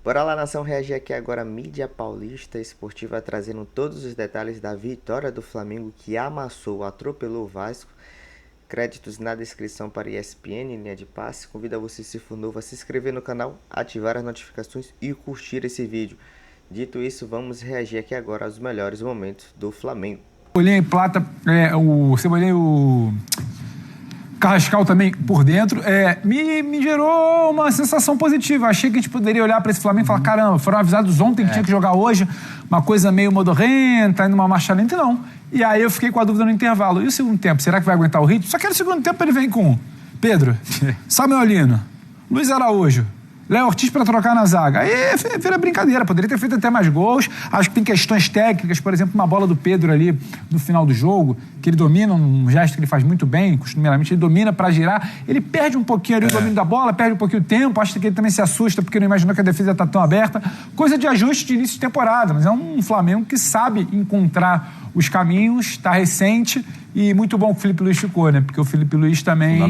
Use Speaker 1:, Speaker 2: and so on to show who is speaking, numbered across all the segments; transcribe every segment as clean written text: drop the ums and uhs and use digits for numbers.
Speaker 1: Bora lá, nação, reagir aqui agora. Mídia Paulista Esportiva trazendo todos os detalhes da vitória do Flamengo, que amassou, atropelou o Vasco. Créditos na descrição para ESPN, linha de passe. Convido você, se for novo, a se inscrever no canal, ativar as notificações e curtir esse vídeo. Dito isso, vamos reagir aqui agora aos melhores momentos do Flamengo.
Speaker 2: Cebolinha e Plata, o Cebolinha e o Carrascal também por dentro, me gerou uma sensação positiva. Achei que a gente poderia olhar para esse Flamengo e falar, caramba, foram avisados ontem que tinha que jogar hoje, uma coisa meio modorrenta, indo uma marcha lenta, não. E aí eu fiquei com a dúvida no intervalo. E o segundo tempo, será que vai aguentar o ritmo? Só que no segundo tempo ele vem com Pedro, Samuel Lino, Luiz Araújo, Léo Ortiz para trocar na zaga. Aí vira brincadeira, poderia ter feito até mais gols. Acho que tem questões técnicas, por exemplo, uma bola do Pedro ali no final do jogo, que ele domina, um gesto que ele faz muito bem, costumeiramente ele domina para girar. Ele perde um pouquinho ali o domínio da bola, perde um pouquinho o tempo, acho que ele também se assusta porque não imaginou que a defesa está tão aberta. Coisa de ajuste de início de temporada, mas é um Flamengo que sabe encontrar os caminhos, está recente. E muito bom que o Felipe Luiz ficou, né? Porque o Felipe Luiz também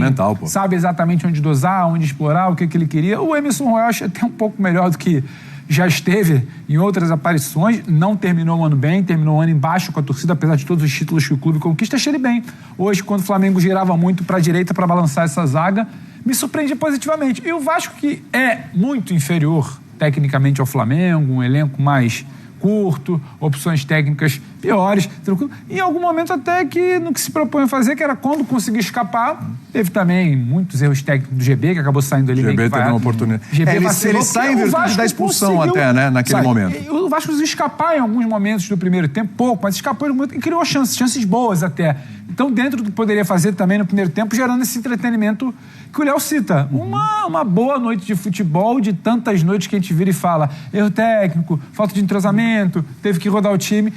Speaker 2: sabe exatamente onde dosar, onde explorar, o que ele queria. O Emerson Royal acho até um pouco melhor do que já esteve em outras aparições. Não terminou o ano bem, terminou o ano embaixo com a torcida, apesar de todos os títulos que o clube conquista, achei ele bem. Hoje, quando o Flamengo girava muito para a direita para balançar essa zaga, me surpreende positivamente. E o Vasco, que é muito inferior tecnicamente ao Flamengo, um elenco mais curto, opções técnicas piores, tranquilo. Em algum momento até que no que se propõe a fazer, que era quando conseguir escapar, teve também muitos erros técnicos do GB, que acabou saindo ali.
Speaker 3: GB teve uma oportunidade. Ele sai em virtude da expulsão até, né, naquele momento.
Speaker 2: O Vasco conseguiu escapar em alguns momentos do primeiro tempo, pouco, mas escapou e criou chances boas até. Então, dentro do que poderia fazer também no primeiro tempo, gerando esse entretenimento que o Léo cita. Uma boa noite de futebol, de tantas noites que a gente vira e fala erro técnico, falta de entrosamento, teve que rodar o time.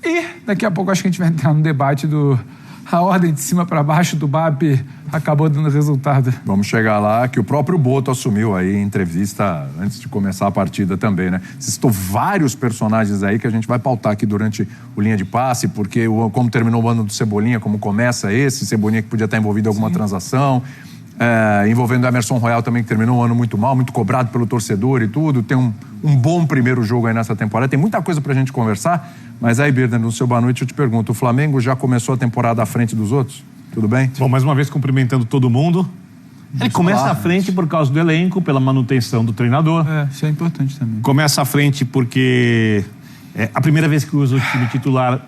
Speaker 2: E daqui a pouco acho que a gente vai entrar no debate a ordem de cima para baixo do BAP acabou dando resultado.
Speaker 3: Vamos chegar lá, que o próprio Boto assumiu aí em entrevista antes de começar a partida também, né? Citou vários personagens aí que a gente vai pautar aqui durante o Linha de Passe, porque como terminou o ano do Cebolinha, como começa esse, Cebolinha que podia estar envolvido em alguma transação, envolvendo o Emerson Royal também, que terminou um ano muito mal, muito cobrado pelo torcedor e tudo, tem um bom primeiro jogo aí nessa temporada, tem muita coisa pra gente conversar, mas aí, Birner, no seu boa noite eu te pergunto, o Flamengo já começou a temporada à frente dos outros? Tudo bem?
Speaker 4: Bom, mais uma vez cumprimentando todo mundo. Ele começa à frente por causa do elenco, pela manutenção do treinador.
Speaker 2: Isso é importante também.
Speaker 4: Começa à frente porque é a primeira vez que usa o time titular.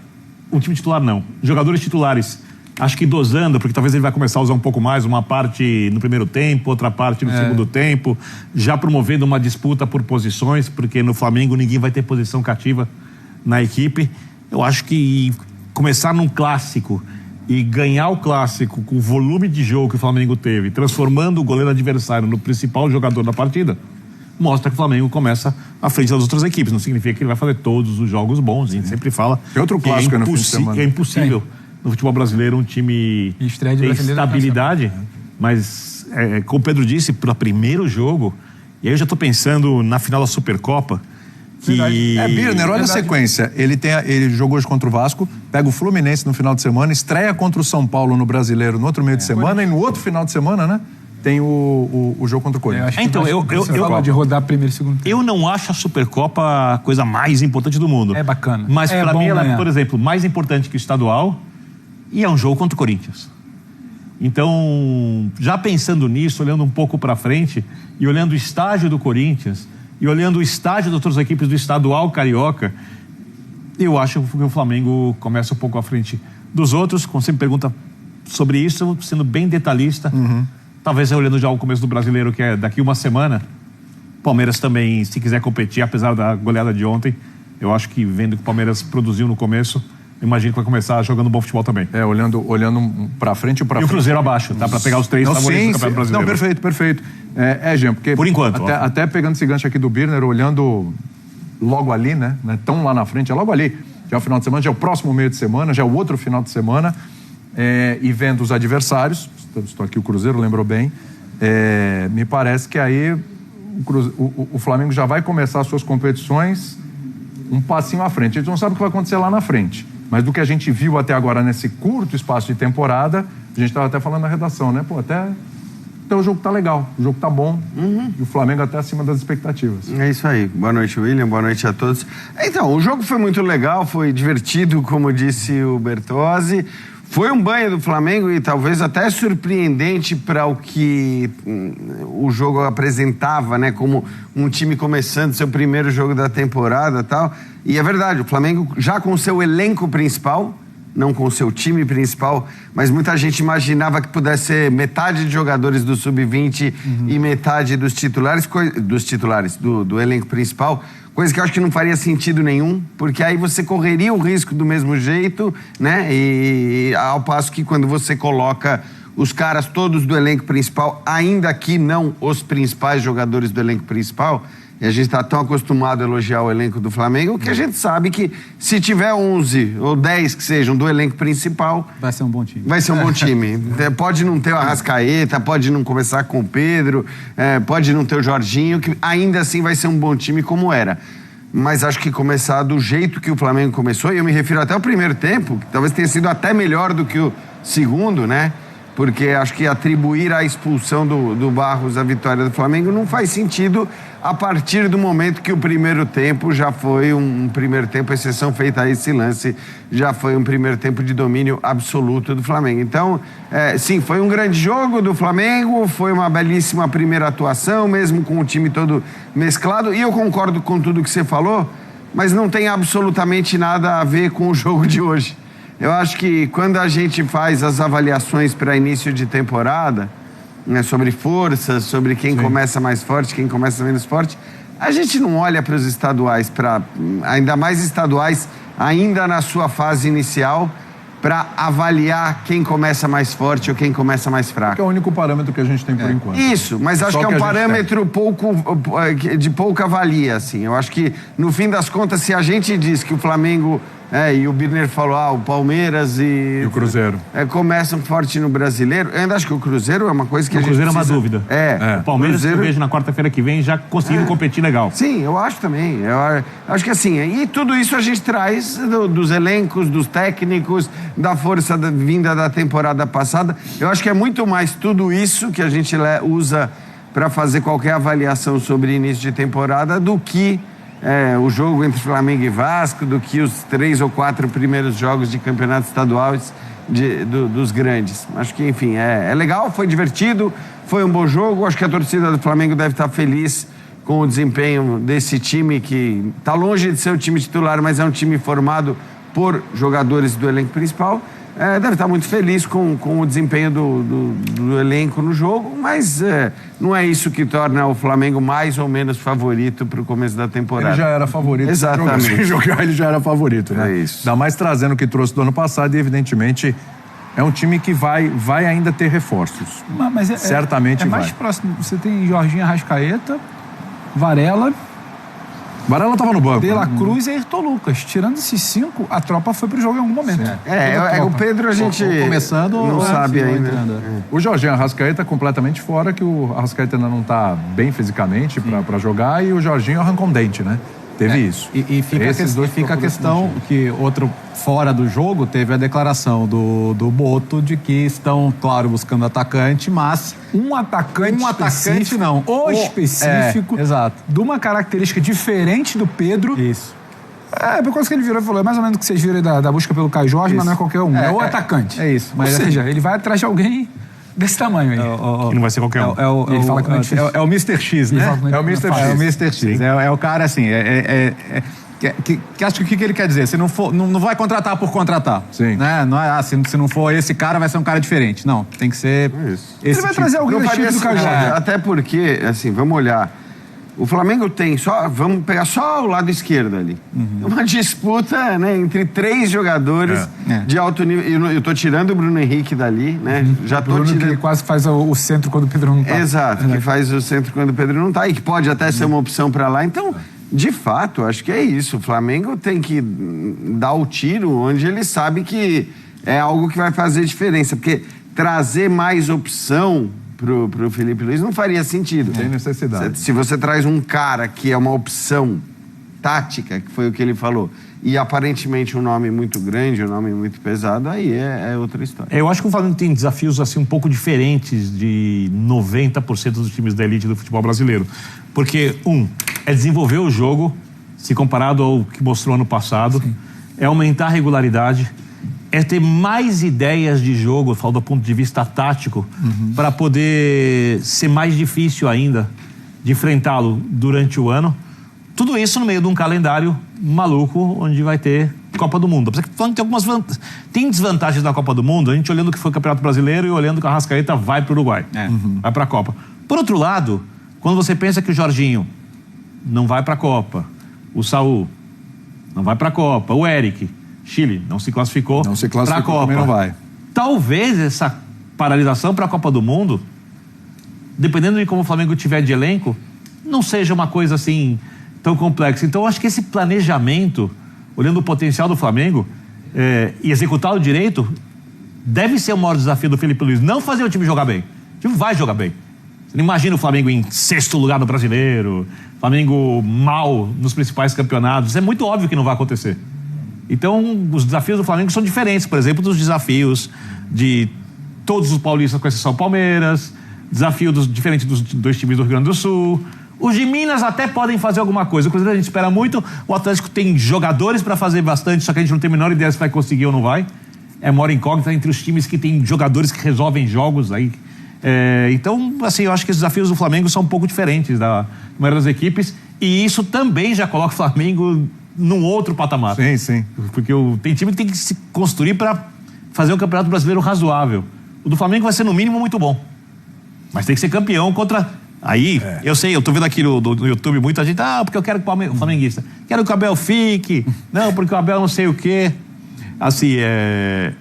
Speaker 4: O time titular não, jogadores titulares. Acho que dosando, porque talvez ele vai começar a usar um pouco mais, uma parte no primeiro tempo, outra parte no segundo tempo, já promovendo uma disputa por posições, porque no Flamengo ninguém vai ter posição cativa na equipe. Eu acho que começar num clássico e ganhar o clássico com o volume de jogo que o Flamengo teve, transformando o goleiro adversário no principal jogador da partida, mostra que o Flamengo começa à frente das outras equipes. Não significa que ele vai fazer todos os jogos bons. A gente sempre fala
Speaker 3: tem outro clássico no fim de semana.
Speaker 4: É impossível no futebol brasileiro um time ter estabilidade, mas como o Pedro disse, para o primeiro jogo, e aí eu já estou pensando na final da Supercopa.
Speaker 3: Birner, olha a sequência. Ele jogou hoje contra o Vasco, pega o Fluminense no final de semana, estreia contra o São Paulo no Brasileiro no outro meio de semana, e no outro final de semana, né? Tem o jogo contra o Corinthians.
Speaker 2: Eu de rodar primeiro e segundo tempo.
Speaker 4: Eu não acho a Supercopa a coisa mais importante do mundo.
Speaker 2: É bacana.
Speaker 4: Mas para mim ela é, por exemplo, mais importante que o estadual, e é um jogo contra o Corinthians. Então, já pensando nisso, olhando um pouco para frente e olhando o estágio do Corinthians e olhando o estágio das outras equipes do estadual carioca, eu acho que o Flamengo começa um pouco à frente dos outros. Quando você me pergunta sobre isso, sendo bem detalhista, talvez olhando já o começo do Brasileiro, que é daqui uma semana, Palmeiras também, se quiser competir, apesar da goleada de ontem, eu acho que vendo que o Palmeiras produziu no começo, imagino que vai começar jogando bom futebol também.
Speaker 3: Olhando pra frente ou pra frente.
Speaker 4: E o Cruzeiro abaixo, tá? Pra pegar os três favoritos do Campeonato Brasileiro.
Speaker 3: Não, perfeito. Jean, porque...
Speaker 4: Por enquanto.
Speaker 3: Até pegando esse gancho aqui do Birner, olhando logo ali, né? Tão lá na frente, é logo ali. Já é o final de semana, já é o próximo meio de semana, já é o outro final de semana. E vendo os adversários, estou aqui o Cruzeiro, lembrou bem, me parece que aí o Flamengo já vai começar as suas competições um passinho à frente. A gente não sabe o que vai acontecer lá na frente. Mas do que a gente viu até agora nesse curto espaço de temporada, a gente estava até falando na redação, né? Pô, até Então o jogo tá legal, o jogo tá bom. E o Flamengo até acima das expectativas.
Speaker 5: É isso aí. Boa noite, William. Boa noite a todos. Então, o jogo foi muito legal, foi divertido, como disse o Bertozzi. Foi um banho do Flamengo e talvez até surpreendente para o que o jogo apresentava, né? Como um time começando seu primeiro jogo da temporada e tal. E é verdade, o Flamengo já com seu elenco principal, não com o seu time principal, mas muita gente imaginava que pudesse ser metade de jogadores do Sub-20 e metade dos titulares, do elenco principal, coisa que eu acho que não faria sentido nenhum, porque aí você correria o risco do mesmo jeito, né? E ao passo que quando você coloca os caras todos do elenco principal, ainda que não os principais jogadores do elenco principal, e a gente está tão acostumado a elogiar o elenco do Flamengo que a gente sabe que se tiver 11 ou 10 que sejam do elenco principal...
Speaker 2: Vai ser um bom time.
Speaker 5: Vai ser um bom time. Pode não ter o Arrascaeta, pode não começar com o Pedro, pode não ter o Jorginho, que ainda assim vai ser um bom time como era. Mas acho que começar do jeito que o Flamengo começou, e eu me refiro até ao primeiro tempo, que talvez tenha sido até melhor do que o segundo, né? Porque acho que atribuir a expulsão do Barros à vitória do Flamengo não faz sentido a partir do momento que o primeiro tempo já foi um primeiro tempo, exceção feita a esse lance, já foi um primeiro tempo de domínio absoluto do Flamengo. Então, sim, foi um grande jogo do Flamengo, foi uma belíssima primeira atuação, mesmo com o time todo mesclado, e eu concordo com tudo que você falou, mas não tem absolutamente nada a ver com o jogo de hoje. Eu acho que quando a gente faz as avaliações para início de temporada, né, sobre forças, sobre quem começa mais forte, quem começa menos forte, a gente não olha para os estaduais, ainda mais estaduais, ainda na sua fase inicial, para avaliar quem começa mais forte ou quem começa mais fraco.
Speaker 3: Que é o único parâmetro que a gente tem por enquanto.
Speaker 5: Isso, mas acho que é um parâmetro de pouca valia, assim. Eu acho que, no fim das contas, se a gente diz que o Flamengo... e o Birner falou, o Palmeiras e
Speaker 3: o Cruzeiro
Speaker 5: começam forte no Brasileiro. Eu ainda acho que o Cruzeiro é uma coisa que a gente
Speaker 4: precisa... O Cruzeiro é uma dúvida.
Speaker 5: O
Speaker 4: Palmeiras,
Speaker 5: Cruzeiro...
Speaker 4: eu vejo na quarta-feira que vem já conseguindo competir legal.
Speaker 5: Sim, eu acho também. Eu acho que assim, e tudo isso a gente traz dos elencos, dos técnicos, da força vinda da temporada passada. Eu acho que é muito mais tudo isso que a gente usa para fazer qualquer avaliação sobre início de temporada do que o jogo entre Flamengo e Vasco, do que os 3 ou 4 primeiros jogos de campeonatos estaduais dos grandes. Acho que, enfim, é legal, foi divertido, foi um bom jogo. Acho que a torcida do Flamengo deve estar feliz com o desempenho desse time que está longe de ser o time titular, mas é um time formado por jogadores do elenco principal. Deve estar muito feliz com o desempenho do elenco no jogo, mas não é isso que torna o Flamengo mais ou menos favorito para o começo da temporada.
Speaker 3: Ele já era favorito.
Speaker 5: Exatamente.
Speaker 3: Sem jogar, ele já era favorito, né?
Speaker 5: É isso.
Speaker 3: Ainda mais trazendo o que trouxe do ano passado e, evidentemente, é um time que vai ainda ter reforços.
Speaker 2: Mas
Speaker 3: certamente vai.
Speaker 2: É mais próximo. Você tem Jorginho, Arrascaeta, Varela...
Speaker 3: Varela estava no banco.
Speaker 2: De La Cruz e Ayrton Lucas. Tirando esses 5, a tropa foi pro jogo em algum momento.
Speaker 5: O Pedro a gente não sabe ainda.
Speaker 3: O Jorginho Arrascaeta completamente fora, que o Arrascaeta ainda não está bem fisicamente para jogar, e o Jorginho arrancou um dente, né? Teve isso.
Speaker 6: E fica a questão que outro fora do jogo teve a declaração do Boto de que estão, claro, buscando atacante, mas
Speaker 2: um atacante
Speaker 6: não,
Speaker 2: o específico,
Speaker 6: exato,
Speaker 2: de uma característica diferente do Pedro.
Speaker 6: Isso.
Speaker 2: Por causa que ele virou e falou, é mais ou menos o que vocês viram da busca pelo Caio Jorge, mas não é qualquer um, é o atacante.
Speaker 6: É isso.
Speaker 2: Mas, ou seja, ele vai atrás de alguém desse tamanho aí.
Speaker 4: Que não vai ser qualquer um.
Speaker 2: Ele fala que não é difícil.
Speaker 6: É o Mr. X, né?
Speaker 2: É o Mr. X.
Speaker 6: É o Mr. X. É o cara, assim, que acho que o que ele quer dizer? Se não for, não vai contratar por contratar.
Speaker 3: Sim.
Speaker 6: Né? Não é se não for esse cara, vai ser um cara diferente. Não, tem que ser
Speaker 2: ele vai trazer alguém do tipo do Caio Jorge.
Speaker 5: Até porque, assim, vamos olhar. O Flamengo tem vamos pegar só o lado esquerdo ali. Uma disputa, né, entre 3 jogadores de alto nível. Eu tô tirando o Bruno Henrique dali, né? Já tô tirando.
Speaker 2: Que ele quase faz o centro quando o Pedro não tá.
Speaker 5: Exato, que faz o centro quando o Pedro não tá e que pode até ser uma opção para lá. Então, de fato, acho que é isso. O Flamengo tem que dar o tiro onde ele sabe que é algo que vai fazer diferença, porque trazer mais opção pro Felipe Luiz não faria sentido.
Speaker 3: Tem necessidade.
Speaker 5: Se você traz um cara que é uma opção tática, que foi o que ele falou, e aparentemente um nome muito grande, um nome muito pesado, aí é outra história.
Speaker 4: Eu acho que o Flamengo tem desafios assim um pouco diferentes de 90% dos times da elite do futebol brasileiro. Porque, é desenvolver o jogo, se comparado ao que mostrou ano passado, é aumentar a regularidade, é ter mais ideias de jogo, eu falo do ponto de vista tático, para poder ser mais difícil ainda de enfrentá-lo durante o ano. Tudo isso no meio de um calendário maluco, onde vai ter Copa do Mundo. Tem desvantagens na Copa do Mundo, a gente olhando o que foi o Campeonato Brasileiro e olhando que a Arrascaeta vai para o Uruguai, vai para a Copa. Por outro lado, quando você pensa que o Jorginho não vai para a Copa, o Saúl não vai para a Copa, o Eric, Chile, não se classificou para a Copa.
Speaker 3: Também não vai.
Speaker 4: Talvez essa paralisação para a Copa do Mundo, dependendo de como o Flamengo tiver de elenco, não seja uma coisa assim tão complexa. Então, eu acho que esse planejamento, olhando o potencial do Flamengo e executá-lo direito, deve ser o maior desafio do Felipe Luiz. Não fazer o time jogar bem. O time vai jogar bem. Você não imagina o Flamengo em 6º lugar no Brasileiro, Flamengo mal nos principais campeonatos. Isso é muito óbvio que não vai acontecer. Então, os desafios do Flamengo são diferentes, por exemplo, dos desafios de todos os paulistas, com exceção do Palmeiras, desafio diferente dos 2 times do Rio Grande do Sul. Os de Minas até podem fazer alguma coisa. Inclusive, a gente espera muito. O Atlético tem jogadores para fazer bastante, só que a gente não tem a menor ideia se vai conseguir ou não vai. É maior incógnita entre os times que tem jogadores que resolvem jogos aí. Então, assim, eu acho que os desafios do Flamengo são um pouco diferentes da maioria das equipes, e isso também já coloca o Flamengo num outro patamar.
Speaker 3: Sim.
Speaker 4: Porque tem time que tem que se construir para fazer um Campeonato Brasileiro razoável. O do Flamengo vai ser, no mínimo, muito bom. Mas tem que ser campeão contra... Aí, eu sei, eu tô vendo aqui no YouTube muita gente, porque eu quero que o flamenguista, quero que o Abel fique, não, porque o Abel não sei o quê. Assim,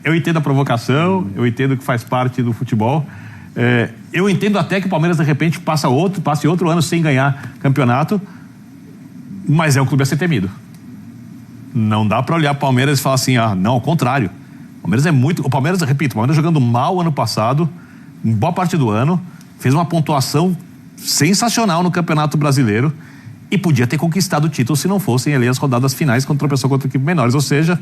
Speaker 4: eu entendo a provocação, eu entendo que faz parte do futebol, eu entendo até que o Palmeiras, de repente, passe outro ano sem ganhar campeonato, mas é um clube a ser temido. Não dá pra olhar o Palmeiras e falar assim, não, ao contrário. O Palmeiras jogando mal ano passado, em boa parte do ano, fez uma pontuação sensacional no Campeonato Brasileiro e podia ter conquistado o título se não fossem ali as rodadas finais quando tropeçou contra equipes menores. Ou seja,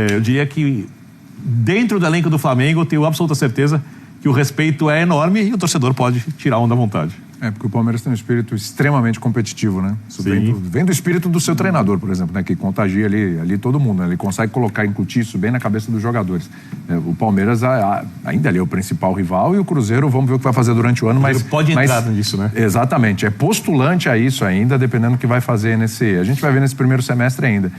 Speaker 4: eu diria que dentro do elenco do Flamengo eu tenho absoluta certeza que o respeito é enorme e o torcedor pode tirar onda à vontade.
Speaker 3: Porque o Palmeiras tem um espírito extremamente competitivo, né? Isso vem do espírito do seu treinador, por exemplo, né? Que contagia ali todo mundo, né? Ele consegue incutir isso bem na cabeça dos jogadores. O Palmeiras ainda ali é o principal rival, e o Cruzeiro, vamos ver o que vai fazer durante o ano, mas...
Speaker 4: Pode entrar nisso, né?
Speaker 3: Exatamente, é postulante a isso ainda, dependendo do que vai fazer a gente vai ver nesse primeiro semestre ainda.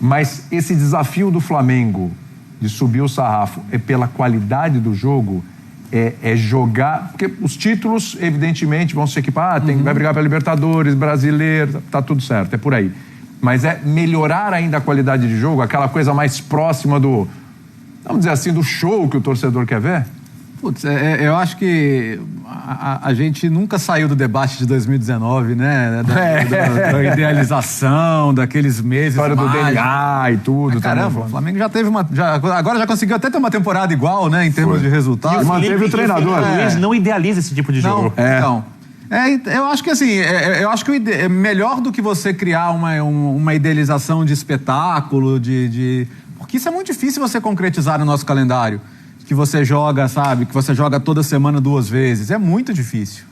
Speaker 3: Mas esse desafio do Flamengo de subir o sarrafo é pela qualidade do jogo... É jogar, porque os títulos evidentemente vão se equipar, vai brigar pela Libertadores, Brasileiro, tá tudo certo, é por aí, mas é melhorar ainda a qualidade de jogo, aquela coisa mais próxima do, vamos dizer assim, do show que o torcedor quer ver.
Speaker 6: Eu acho que a gente nunca saiu do debate de 2019, né? Da idealização, daqueles meses.
Speaker 3: História do DNA e tudo.
Speaker 6: Caramba, o Flamengo já teve agora já conseguiu até ter uma temporada igual, né? Em termos de resultados.
Speaker 3: E manteve o treinador.
Speaker 4: O Luiz não idealiza esse tipo de jogo.
Speaker 6: Então. Eu acho que assim, eu acho que é melhor do que você criar uma idealização de espetáculo, porque isso é muito difícil você concretizar no nosso calendário. Que você joga, que você joga toda semana 2 vezes. É muito difícil.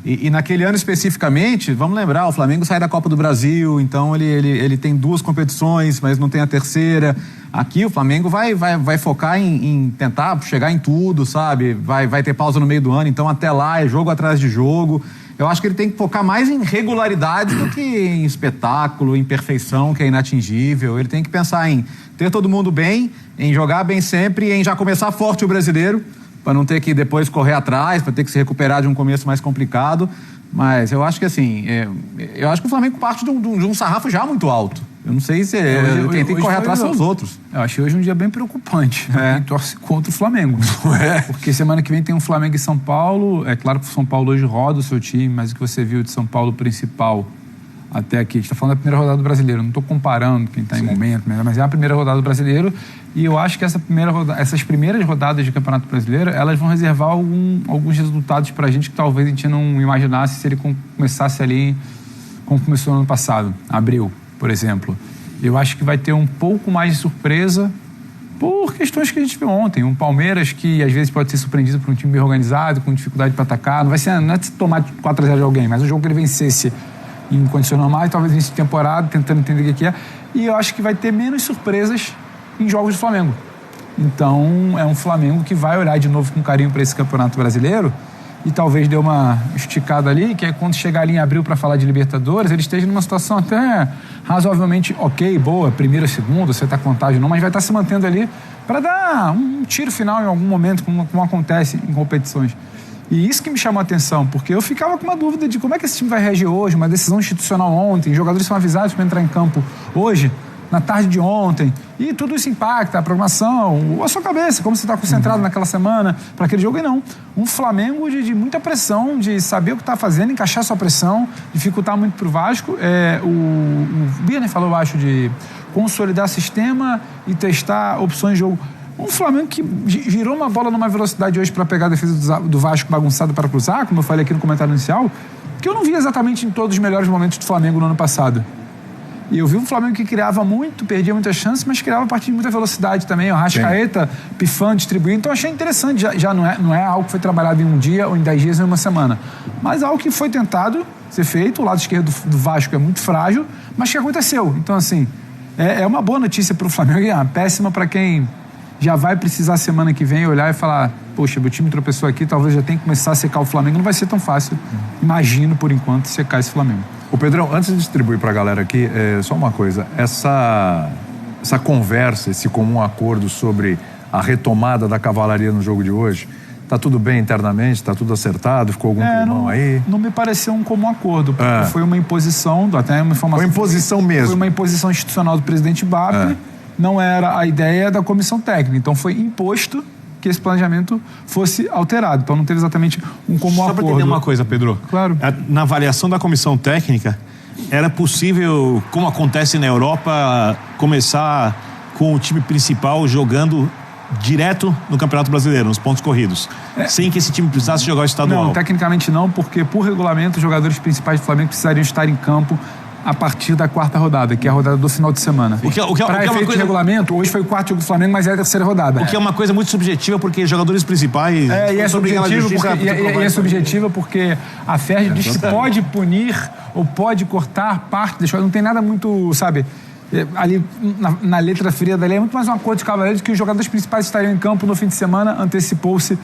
Speaker 6: E naquele ano especificamente, vamos lembrar, o Flamengo sai da Copa do Brasil, então ele tem 2 competições, mas não tem a terceira. Aqui o Flamengo vai focar em tentar chegar em tudo, vai ter pausa no meio do ano, então até lá é jogo atrás de jogo. Eu acho que ele tem que focar mais em regularidade do que em espetáculo, em perfeição, que é inatingível. Ele tem que pensar em ter todo mundo bem, em jogar bem sempre e em já começar forte o Brasileiro, para não ter que depois correr atrás, para ter que se recuperar de um começo mais complicado. Mas eu acho que assim, eu acho que o Flamengo parte de um sarrafo já muito alto. Eu não sei se quem tem que correr atrás são os outros.
Speaker 2: Eu achei hoje um dia bem preocupante. Quem torce contra o Flamengo. Porque semana que vem tem um Flamengo em São Paulo. É claro que o São Paulo hoje roda o seu time, mas o que você viu de São Paulo principal até aqui, a gente está falando da primeira rodada do Brasileiro, não estou comparando quem está em momento, mas é a primeira rodada do Brasileiro, e eu acho que essas primeiras rodadas de Campeonato Brasileiro, elas vão reservar alguns resultados para a gente que talvez a gente não imaginasse se ele começasse ali como começou no ano passado, abril, por exemplo. Eu acho que vai ter um pouco mais de surpresa por questões que a gente viu ontem. Um Palmeiras que às vezes pode ser surpreendido por um time bem organizado, com dificuldade para atacar. Não é tomar 4-0 de alguém, mas um jogo que ele vencesse em condições normais, talvez início de temporada, tentando entender o que é. E eu acho que vai ter menos surpresas em jogos do Flamengo. Então, é um Flamengo que vai olhar de novo com carinho para esse Campeonato Brasileiro e talvez dê uma esticada ali, que é quando chegar ali em abril para falar de Libertadores, ele esteja numa situação até razoavelmente ok, boa, primeira, segunda, você está contágio não, mas vai estar se mantendo ali para dar um tiro final em algum momento, como acontece em competições. E isso que me chamou a atenção, porque eu ficava com uma dúvida de como é que esse time vai reagir hoje, uma decisão institucional ontem, jogadores são avisados para entrar em campo hoje, na tarde de ontem, e tudo isso impacta a programação, a sua cabeça, como você está concentrado naquela semana para aquele jogo, e não. Um Flamengo de muita pressão, de saber o que está fazendo, encaixar sua pressão, dificultar muito para o Vasco. O Birner falou, eu acho, de consolidar sistema e testar opções de jogo. Um Flamengo que girou uma bola numa velocidade hoje para pegar a defesa do Vasco bagunçada para cruzar, como eu falei aqui no comentário inicial, que eu não vi exatamente em todos os melhores momentos do Flamengo no ano passado. E eu vi um Flamengo que criava muito, perdia muitas chances, mas criava a partir de muita velocidade também. O Arrascaeta, pifando, distribuindo. Então, achei interessante. Já não é algo que foi trabalhado em um dia ou em 10 dias ou em uma semana. Mas algo que foi tentado ser feito. O lado esquerdo do Vasco é muito frágil, mas que aconteceu. Então, assim, é uma boa notícia para o Flamengo e é péssima para quem já vai precisar semana que vem olhar e falar, poxa, meu time tropeçou aqui, talvez já tenha que começar a secar o Flamengo. Não vai ser tão fácil, imagino, por enquanto, secar esse Flamengo.
Speaker 3: Ô Pedrão, antes de distribuir para a galera aqui, só uma coisa, essa conversa, esse comum acordo sobre a retomada da cavalaria no jogo de hoje, tá tudo bem internamente, tá tudo acertado, ficou algum climão aí?
Speaker 2: Não me pareceu um comum acordo, porque foi uma imposição, até uma informação...
Speaker 3: Foi imposição mesmo.
Speaker 2: Foi uma imposição institucional do presidente BAP, não era a ideia da comissão técnica, então foi imposto que esse planejamento fosse alterado. Então não teve exatamente um comum acordo.
Speaker 4: Só para entender uma coisa, Pedro.
Speaker 2: Claro.
Speaker 4: Na avaliação da comissão técnica, era possível, como acontece na Europa, começar com o time principal jogando direto no Campeonato Brasileiro, nos pontos corridos, sem que esse time precisasse jogar o estadual?
Speaker 2: Não, tecnicamente não, porque por regulamento os jogadores principais do Flamengo precisariam estar em campo a partir da 4ª rodada, que é a rodada do final de semana. Para efeito de regulamento, hoje foi o 4º jogo do Flamengo, mas é a 3ª rodada.
Speaker 4: O que é uma coisa muito subjetiva, porque jogadores principais...
Speaker 2: E é subjetiva porque a FERJ diz que pode punir ou pode cortar parte, não tem nada muito, sabe... Ali na letra fria da lei é muito mais um acordo de cavaleiros que os jogadores principais estariam em campo no fim de semana, antecipou-se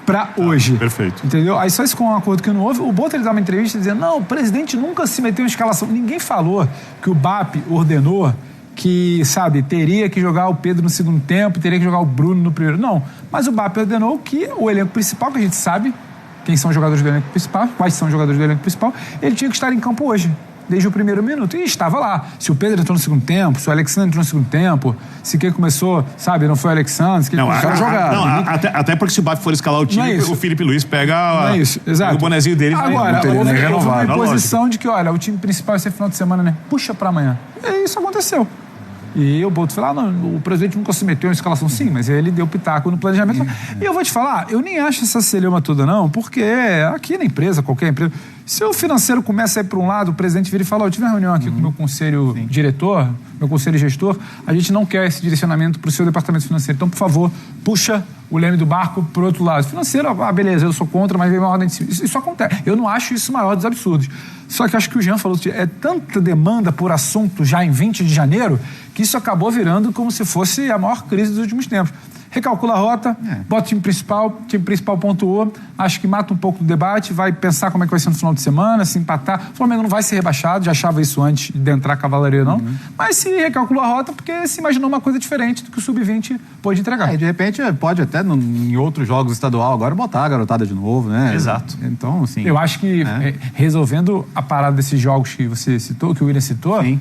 Speaker 2: para hoje.
Speaker 4: Perfeito.
Speaker 2: Entendeu? Aí só isso com um acordo que não houve. O Boto, ele dá uma entrevista dizendo, não, o presidente nunca se meteu em escalação. Ninguém falou que o BAP ordenou que, sabe, teria que jogar o Pedro no segundo tempo, teria que jogar o Bruno no primeiro. Não. Mas o BAP ordenou que o elenco principal, que a gente sabe quem são os jogadores do elenco principal, quais são os jogadores do elenco principal, ele tinha que estar em campo hoje, desde o primeiro minuto. E estava lá. Se o Pedro entrou no segundo tempo, se o Alexandre entrou no segundo tempo, se quem começou, sabe, não foi o Alexandre, se quem começou a jogar.
Speaker 4: Não, até porque se o BAP for escalar o time, o Felipe Luiz pega o bonezinho dele.
Speaker 2: Agora, houve uma imposição de que, olha, o time principal esse final de semana, né? Puxa pra amanhã. E isso aconteceu. E o Boto falou, o presidente nunca se meteu em escalação. Sim, mas ele deu pitaco no planejamento. E eu vou te falar, eu nem acho essa celeuma toda não, porque aqui na empresa, qualquer empresa, se o financeiro começa a ir para um lado, o presidente vira e fala, eu tive uma reunião aqui com o meu conselho diretor, meu conselho gestor, a gente não quer esse direcionamento para o seu departamento financeiro. Então, por favor, puxa o leme do barco para o outro lado. Financeiro, beleza, eu sou contra, mas veio uma ordem de cima. Isso acontece. Eu não acho isso o maior dos absurdos. Só que acho que o Jean falou que é tanta demanda por assunto já em 20 de janeiro que isso acabou virando como se fosse a maior crise dos últimos tempos. Recalcula a rota, bota o time principal pontuou, acho que mata um pouco do debate, vai pensar como é que vai ser no final de semana, se empatar. O Flamengo não vai ser rebaixado, já achava isso antes de entrar a cavalaria, não. Mas se recalculou a rota, porque se imaginou uma coisa diferente do que o Sub-20 pôde entregar.
Speaker 6: E de repente pode até em outros jogos estadual agora botar a garotada de novo, né?
Speaker 4: Exato.
Speaker 6: Então, assim...
Speaker 2: Eu acho que resolvendo a parada desses jogos que você citou, que o William citou...
Speaker 6: Sim.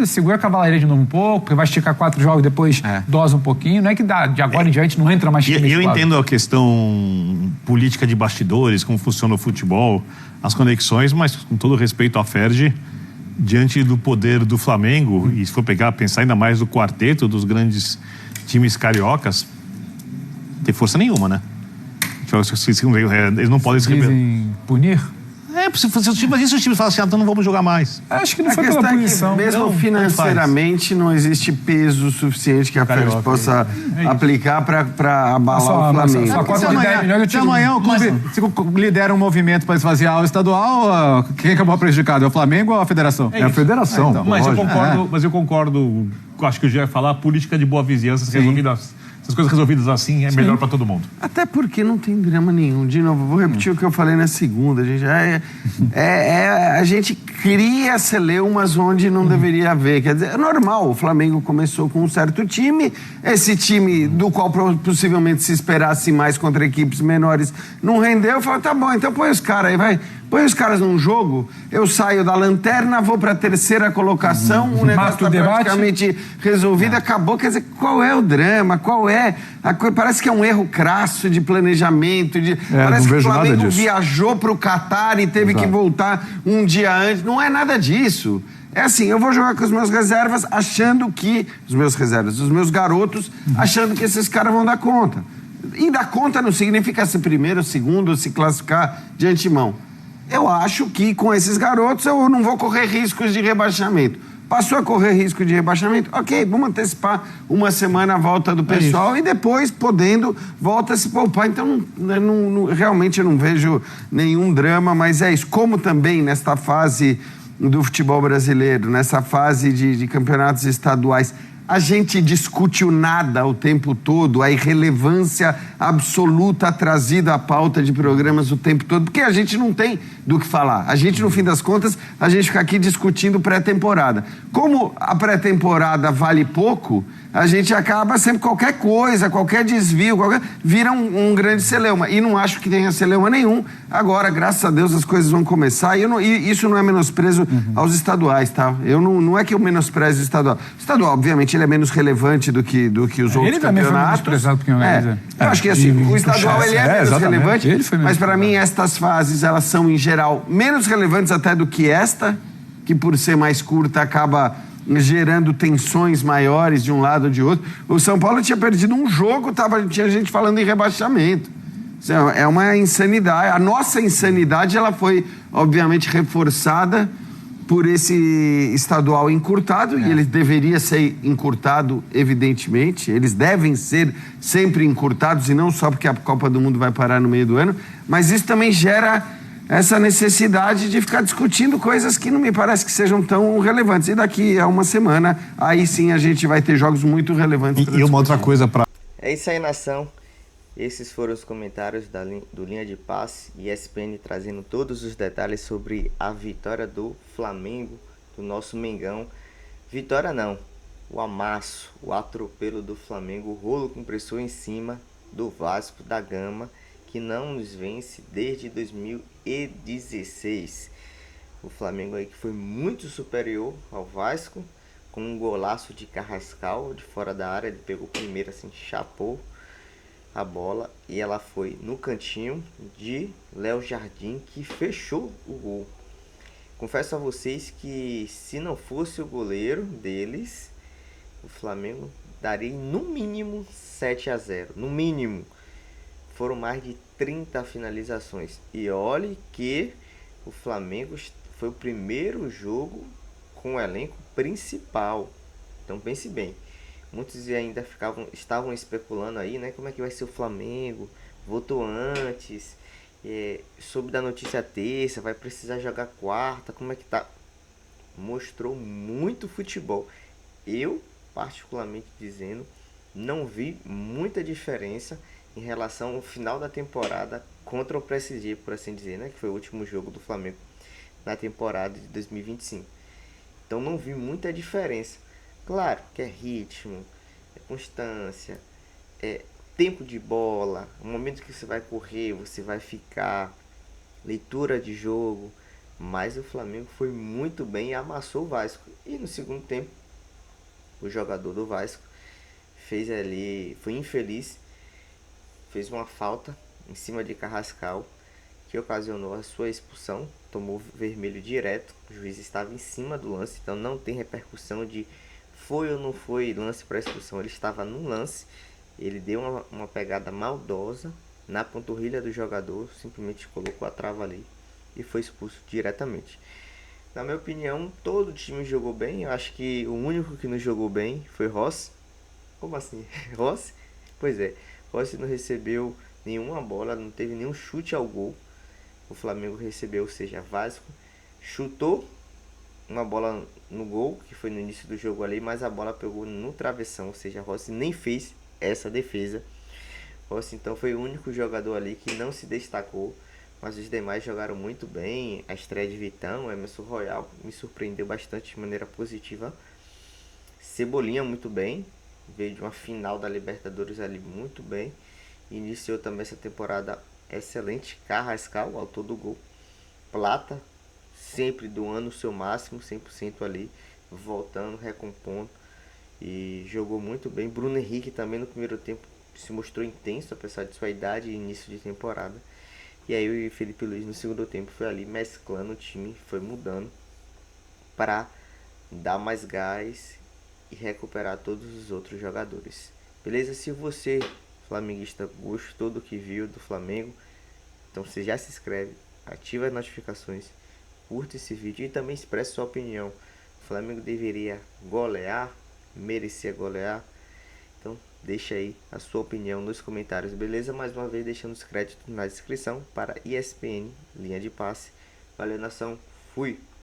Speaker 2: Segura a cavalaria de novo um pouco, porque vai esticar 4 jogos, depois dosa um pouquinho. Não é que de agora em diante não entra mais time.
Speaker 4: Eu entendo a questão política de bastidores, como funciona o futebol, as conexões, mas com todo respeito à FERJ, diante do poder do Flamengo, e se for pensar ainda mais do quarteto dos grandes times cariocas, não tem força nenhuma, né? Eles não podem se rebelar.
Speaker 2: Dizem punir?
Speaker 4: Se os times falam assim, então não vamos jogar mais.
Speaker 2: Acho que não
Speaker 5: A
Speaker 2: foi
Speaker 5: questão
Speaker 2: pela
Speaker 5: é que,
Speaker 2: punição.
Speaker 5: mesmo
Speaker 4: Não,
Speaker 5: financeiramente, não existe peso suficiente que a Félix
Speaker 4: Carioca,
Speaker 5: possa aplicar para abalar
Speaker 2: Só-
Speaker 5: o Flamengo.
Speaker 2: só-
Speaker 6: Se
Speaker 2: cota de 10 milhões, eu
Speaker 6: se
Speaker 2: tiro
Speaker 6: amanhã o clube
Speaker 2: mas-
Speaker 6: se lidera um movimento para esvaziar o estadual, quem acabou prejudicado? É o Flamengo ou a federação?
Speaker 3: É a federação.
Speaker 6: então.
Speaker 4: Mas
Speaker 3: lógico.
Speaker 4: eu concordo, acho que o Gé ia falar, a política de boa vizinhança, essas coisas resolvidas assim é melhor para todo mundo.
Speaker 5: Até porque não tem drama nenhum. De novo, vou repetir o que eu falei na segunda. A gente cria celeumas onde não deveria haver. Quer dizer, é normal. O Flamengo começou com um certo time. Esse time, do qual possivelmente se esperasse mais contra equipes menores, não rendeu. Falei, tá bom, então põe os caras aí, vai. Põe os caras num jogo, eu saio da lanterna, vou pra terceira colocação, o negócio
Speaker 2: Mata o
Speaker 5: tá
Speaker 2: debate.
Speaker 5: praticamente resolvido, acabou. Quer dizer, qual é o drama? Qual é a coisa? Parece que é um erro crasso de planejamento. Parece
Speaker 3: não
Speaker 5: que o
Speaker 3: vejo nada
Speaker 5: Flamengo
Speaker 3: disso.
Speaker 5: viajou pro Catar e teve que voltar um dia antes. Não é nada disso. É assim, eu vou jogar com os meus reservas achando que... Os meus garotos, achando que esses caras vão dar conta. E dar conta não significa ser primeiro, segundo, se classificar de antemão. Eu acho que com esses garotos eu não vou correr riscos de rebaixamento. Passou a correr risco de rebaixamento? Ok, vamos antecipar uma semana a volta do pessoal e depois, podendo, volta a se poupar. Então, realmente eu não vejo nenhum drama, mas é isso. Como também nesta fase do futebol brasileiro, nessa fase de campeonatos estaduais, a gente discute o nada o tempo todo, a irrelevância absoluta trazida à pauta de programas o tempo todo, porque a gente não tem do que falar. A gente, no fim das contas, a gente fica aqui discutindo pré-temporada. Como a pré-temporada vale pouco, a gente acaba sempre qualquer coisa, qualquer desvio, vira um grande celeuma. E não acho que tenha celeuma nenhum. Agora, graças a Deus, as coisas vão começar. E isso não é menosprezo aos estaduais, tá? Não é que eu menosprezo o estadual. O estadual, obviamente, ele é menos relevante do que os outros
Speaker 2: Ele também foi
Speaker 5: campeonatos.
Speaker 2: menosprezado, porque
Speaker 5: eu acho que assim, o estadual ele é menos
Speaker 2: exatamente.
Speaker 5: relevante,
Speaker 2: Ele foi
Speaker 5: mas para
Speaker 2: menosprezado.
Speaker 5: mim estas fases, elas são, em geral, menos relevantes até do que esta, que por ser mais curta acaba gerando tensões maiores de um lado ou de outro. O São Paulo tinha perdido um jogo, tinha gente falando em rebaixamento. Isso é uma insanidade. A nossa insanidade, ela foi, obviamente, reforçada por esse estadual encurtado, e ele deveria ser encurtado, evidentemente. Eles devem ser sempre encurtados, e não só porque a Copa do Mundo vai parar no meio do ano, mas isso também gera essa necessidade de ficar discutindo coisas que não me parece que sejam tão relevantes. E daqui a uma semana, aí sim a gente vai ter jogos muito relevantes.
Speaker 4: E uma outra coisa para
Speaker 1: É isso aí, nação. Esses foram os comentários do Linha de Passe e ESPN trazendo todos os detalhes sobre a vitória do Flamengo, do nosso Mengão. Vitória não, o amasso, o atropelo do Flamengo, o rolo compressor em cima do Vasco da Gama, que não nos vence desde 2016. O Flamengo aí que foi muito superior ao Vasco, com um golaço de Carrascal de fora da área. Ele pegou primeiro assim, chapou a bola e ela foi no cantinho de Léo Jardim, que fechou o gol. Confesso a vocês que se não fosse o goleiro deles, o Flamengo daria no mínimo 7-0, no mínimo. Foram mais de 30 finalizações. E olhe que o Flamengo foi o primeiro jogo com o elenco principal. Então pense bem. Muitos ainda estavam especulando aí, né? Como é que vai ser o Flamengo? Votou antes. Soube da notícia terça, vai precisar jogar quarta. Como é que tá? Mostrou muito futebol. Eu, particularmente dizendo, não vi muita diferença em relação ao final da temporada contra o PSG, por assim dizer, né? Que foi o último jogo do Flamengo na temporada de 2025. Então não vi muita diferença. Claro que é ritmo, é constância, é tempo de bola, o momento que você vai correr, você vai ficar, leitura de jogo. Mas o Flamengo foi muito bem e amassou o Vasco. E no segundo tempo, o jogador do Vasco fez ali, foi infeliz, fez uma falta em cima de Carrascal, que ocasionou a sua expulsão, tomou vermelho direto. O juiz estava em cima do lance, então não tem repercussão de foi ou não foi lance para expulsão. Ele estava no lance, ele deu uma pegada maldosa na panturrilha do jogador, simplesmente colocou a trava ali e foi expulso diretamente. Na minha opinião, todo o time jogou bem. Eu acho que o único que não jogou bem foi Rossi. Como assim? Rossi? Pois é, Rossi não recebeu nenhuma bola, não teve nenhum chute ao gol. O Flamengo recebeu, ou seja, Vasco chutou uma bola no gol, que foi no início do jogo ali, mas a bola pegou no travessão, ou seja, Rossi nem fez essa defesa. Rossi então foi o único jogador ali que não se destacou, mas os demais jogaram muito bem. A estreia de Vitão, Emerson Royal me surpreendeu bastante de maneira positiva. Cebolinha muito bem, veio de uma final da Libertadores ali muito bem. Iniciou também essa temporada excelente. Carrascal, autor do gol. Plata, sempre doando o seu máximo, 100% ali, voltando, recompondo. E jogou muito bem. Bruno Henrique também no primeiro tempo se mostrou intenso, apesar de sua idade e início de temporada. E aí o Felipe Luiz no segundo tempo foi ali mesclando o time, foi mudando para dar mais gás e recuperar todos os outros jogadores. Beleza? Se você, flamenguista, gostou do que viu do Flamengo, então você já se inscreve, ativa as notificações, curta esse vídeo e também expresse sua opinião. O Flamengo deveria golear, merecia golear? Então deixa aí a sua opinião nos comentários, beleza? Mais uma vez deixando os créditos na descrição para ESPN, linha de passe. Valeu, nação, fui!